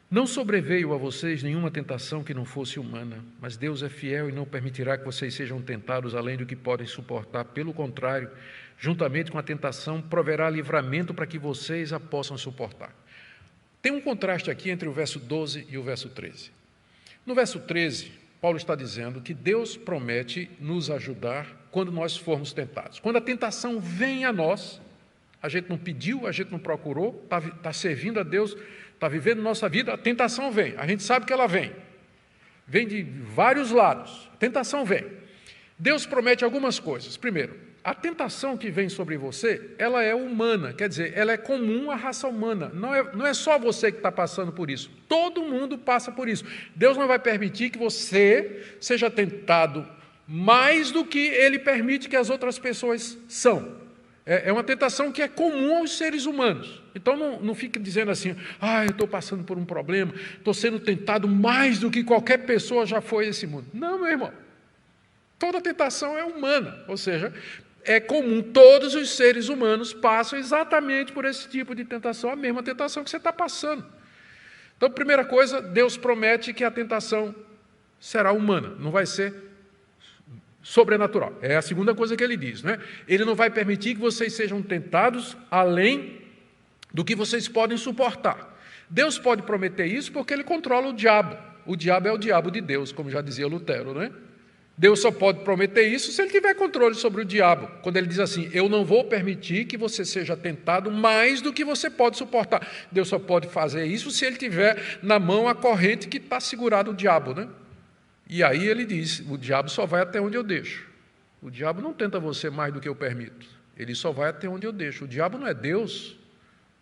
Não sobreveio a vocês nenhuma tentação que não fosse humana, mas Deus é fiel e não permitirá que vocês sejam tentados além do que podem suportar. Pelo contrário, juntamente com a tentação, proverá livramento para que vocês a possam suportar. Tem um contraste aqui entre o verso 12 e o verso 13. No verso 13, Paulo está dizendo que Deus promete nos ajudar quando nós formos tentados. Quando a tentação vem a nós, a gente não pediu, a gente não procurou, está servindo a Deus, está vivendo nossa vida, a tentação vem, a gente sabe que ela vem de vários lados, a tentação vem. Deus promete algumas coisas. Primeiro, a tentação que vem sobre você, ela é humana, quer dizer, ela é comum à raça humana, não é só você que está passando por isso, todo mundo passa por isso. Deus não vai permitir que você seja tentado mais do que Ele permite que as outras pessoas são. É uma tentação que é comum aos seres humanos. Então não fique dizendo assim, eu estou passando por um problema, estou sendo tentado mais do que qualquer pessoa já foi nesse mundo. Não, meu irmão. Toda tentação é humana, ou seja, é comum, todos os seres humanos passam exatamente por esse tipo de tentação, a mesma tentação que você está passando. Então, primeira coisa, Deus promete que a tentação será humana, não vai ser sobrenatural. É a segunda coisa que ele diz, né? Ele não vai permitir que vocês sejam tentados além do que vocês podem suportar. Deus pode prometer isso porque ele controla o diabo. O diabo é o diabo de Deus, como já dizia Lutero, né? Deus só pode prometer isso se ele tiver controle sobre o diabo. Quando ele diz assim, eu não vou permitir que você seja tentado mais do que você pode suportar. Deus só pode fazer isso se ele tiver na mão a corrente que está segurada o diabo, né? E aí ele diz, o diabo só vai até onde eu deixo. O diabo não tenta você mais do que eu permito. Ele só vai até onde eu deixo. O diabo não é Deus.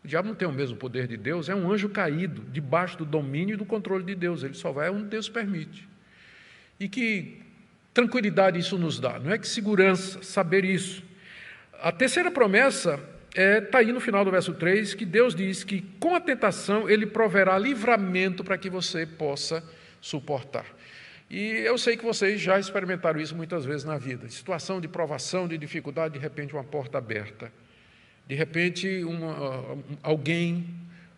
O diabo não tem o mesmo poder de Deus. É um anjo caído, debaixo do domínio e do controle de Deus. Ele só vai onde Deus permite. E que tranquilidade isso nos dá, não é? Que segurança saber isso. A terceira promessa está aí no final do verso 3, que Deus diz que com a tentação Ele proverá livramento para que você possa suportar. E eu sei que vocês já experimentaram isso muitas vezes na vida. Situação de provação, de dificuldade, de repente uma porta aberta. De repente alguém,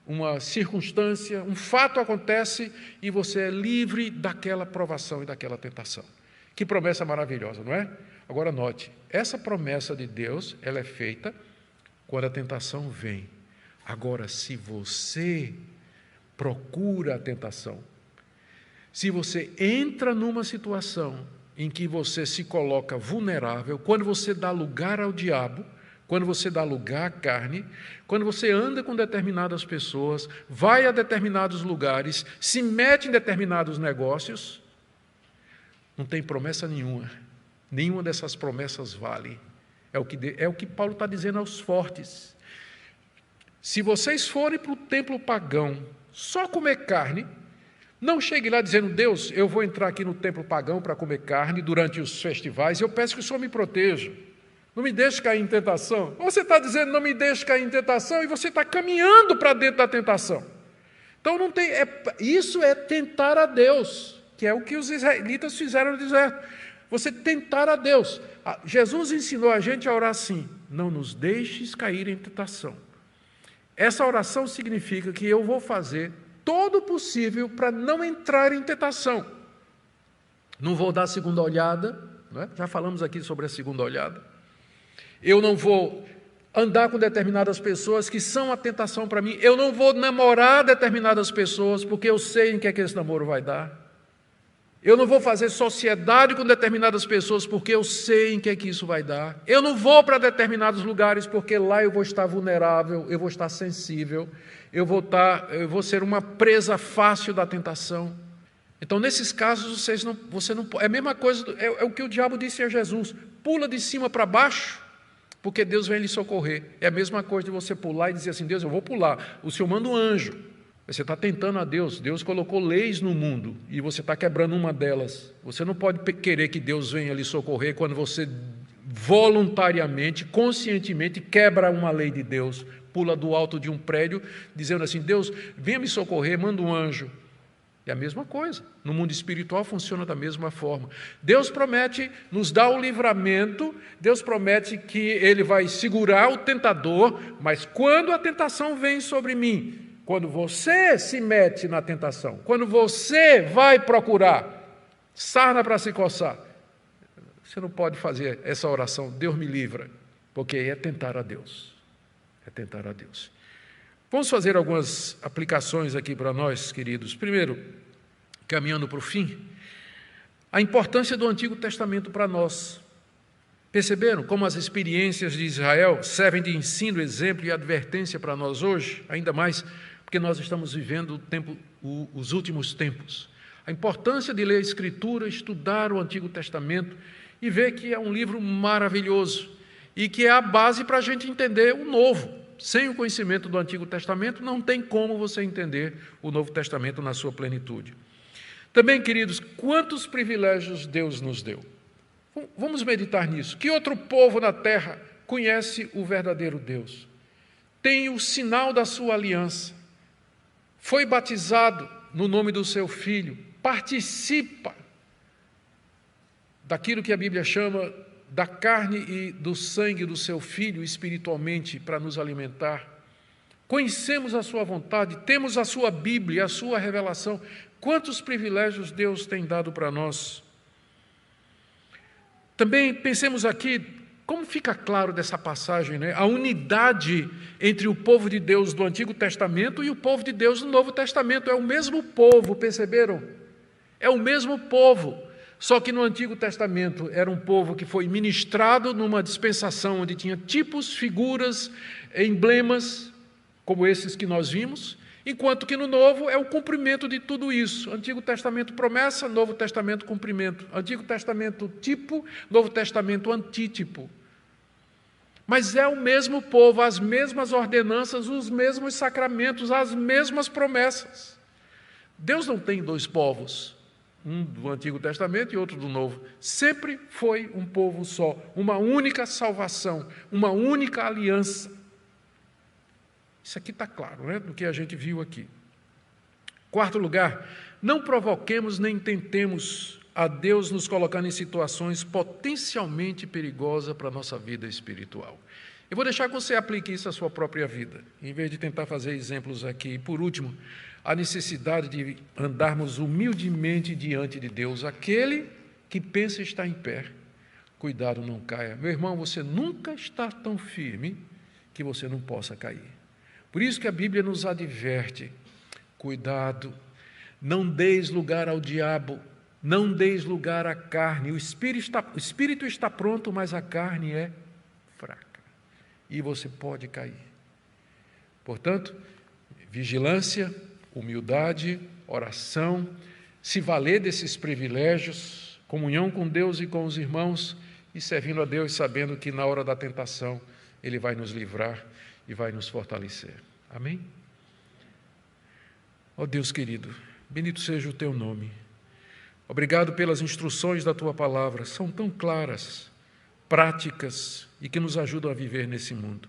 uma circunstância, um fato acontece e você é livre daquela provação e daquela tentação. Que promessa maravilhosa, não é? Agora note, essa promessa de Deus, ela é feita quando a tentação vem. Agora, se você procura a tentação, se você entra numa situação em que você se coloca vulnerável, quando você dá lugar ao diabo, quando você dá lugar à carne, quando você anda com determinadas pessoas, vai a determinados lugares, se mete em determinados negócios, não tem promessa nenhuma. Nenhuma dessas promessas vale. É o que Paulo está dizendo aos fortes. Se vocês forem para o templo pagão só comer carne, não chegue lá dizendo, Deus, eu vou entrar aqui no templo pagão para comer carne durante os festivais, eu peço que o Senhor me proteja. Não me deixe cair em tentação. Você está dizendo, não me deixe cair em tentação, e você está caminhando para dentro da tentação. Então, isso é tentar a Deus, que é o que os israelitas fizeram no deserto. Você tentar a Deus. Jesus ensinou a gente a orar assim, não nos deixes cair em tentação. Essa oração significa que eu vou fazer todo o possível para não entrar em tentação. Não vou dar a segunda olhada, não é? Já falamos aqui sobre a segunda olhada. Eu não vou andar com determinadas pessoas que são a tentação para mim. Eu não vou namorar determinadas pessoas porque eu sei em que é que esse namoro vai dar. Eu não vou fazer sociedade com determinadas pessoas porque eu sei em que é que isso vai dar. Eu não vou para determinados lugares porque lá eu vou estar vulnerável, eu vou estar sensível, eu vou ser uma presa fácil da tentação. Então, nesses casos, você não é a mesma coisa, é o que o diabo disse a Jesus, pula de cima para baixo, porque Deus vem lhe socorrer. É a mesma coisa de você pular e dizer assim, Deus, eu vou pular, o Senhor manda um anjo. Você está tentando a Deus, Deus colocou leis no mundo e você está quebrando uma delas. Você não pode querer que Deus venha lhe socorrer quando você voluntariamente, conscientemente quebra uma lei de Deus, pula do alto de um prédio, dizendo assim, Deus, venha me socorrer, manda um anjo. É a mesma coisa, no mundo espiritual funciona da mesma forma. Deus promete nos dar o livramento, Deus promete que Ele vai segurar o tentador, mas quando a tentação vem sobre mim, quando você se mete na tentação, quando você vai procurar sarna para se coçar, você não pode fazer essa oração, Deus me livra, porque é tentar a Deus. É tentar a Deus. Vamos fazer algumas aplicações aqui para nós, queridos. Primeiro, caminhando para o fim, a importância do Antigo Testamento para nós. Perceberam como as experiências de Israel servem de ensino, exemplo e advertência para nós hoje? Ainda mais porque nós estamos vivendo os últimos tempos. A importância de ler a Escritura, estudar o Antigo Testamento e ver que é um livro maravilhoso e que é a base para a gente entender o Novo. Sem o conhecimento do Antigo Testamento, não tem como você entender o Novo Testamento na sua plenitude. Também, queridos, quantos privilégios Deus nos deu? Vamos meditar nisso. Que outro povo na terra conhece o verdadeiro Deus? Tem o sinal da sua aliança, foi batizado no nome do seu Filho, participa daquilo que a Bíblia chama da carne e do sangue do seu Filho espiritualmente para nos alimentar. Conhecemos a sua vontade, temos a sua Bíblia, a sua revelação. Quantos privilégios Deus tem dado para nós? Também pensemos aqui, como fica claro dessa passagem, né? A unidade entre o povo de Deus do Antigo Testamento e o povo de Deus do Novo Testamento. É o mesmo povo, perceberam? É o mesmo povo. Só que no Antigo Testamento era um povo que foi ministrado numa dispensação onde tinha tipos, figuras, emblemas, como esses que nós vimos, enquanto que no Novo é o cumprimento de tudo isso. Antigo Testamento promessa, Novo Testamento cumprimento. Antigo Testamento tipo, Novo Testamento antítipo. Mas é o mesmo povo, as mesmas ordenanças, os mesmos sacramentos, as mesmas promessas. Deus não tem dois povos, um do Antigo Testamento e outro do Novo. Sempre foi um povo só, uma única salvação, uma única aliança. Isso aqui está claro, né, do que a gente viu aqui. Quarto lugar, não provoquemos nem tentemos a Deus nos colocando em situações potencialmente perigosas para a nossa vida espiritual. Eu vou deixar que você aplique isso à sua própria vida, em vez de tentar fazer exemplos aqui. E, por último, a necessidade de andarmos humildemente diante de Deus, aquele que pensa estar em pé. Cuidado, não caia. Meu irmão, você nunca está tão firme que você não possa cair. Por isso que a Bíblia nos adverte, cuidado, não deis lugar ao diabo, não deis lugar à carne. O espírito está pronto, mas a carne é fraca. E você pode cair. Portanto, vigilância, humildade, oração, se valer desses privilégios, comunhão com Deus e com os irmãos, e servindo a Deus, sabendo que na hora da tentação Ele vai nos livrar e vai nos fortalecer. Amém? Ó Deus querido, bendito seja o Teu nome. Obrigado pelas instruções da Tua palavra, são tão claras, práticas e que nos ajudam a viver nesse mundo.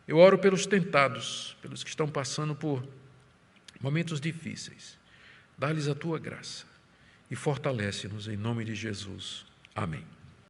Eu oro pelos tentados, pelos que estão passando por momentos difíceis. Dá-lhes a Tua graça e fortalece-nos em nome de Jesus. Amém.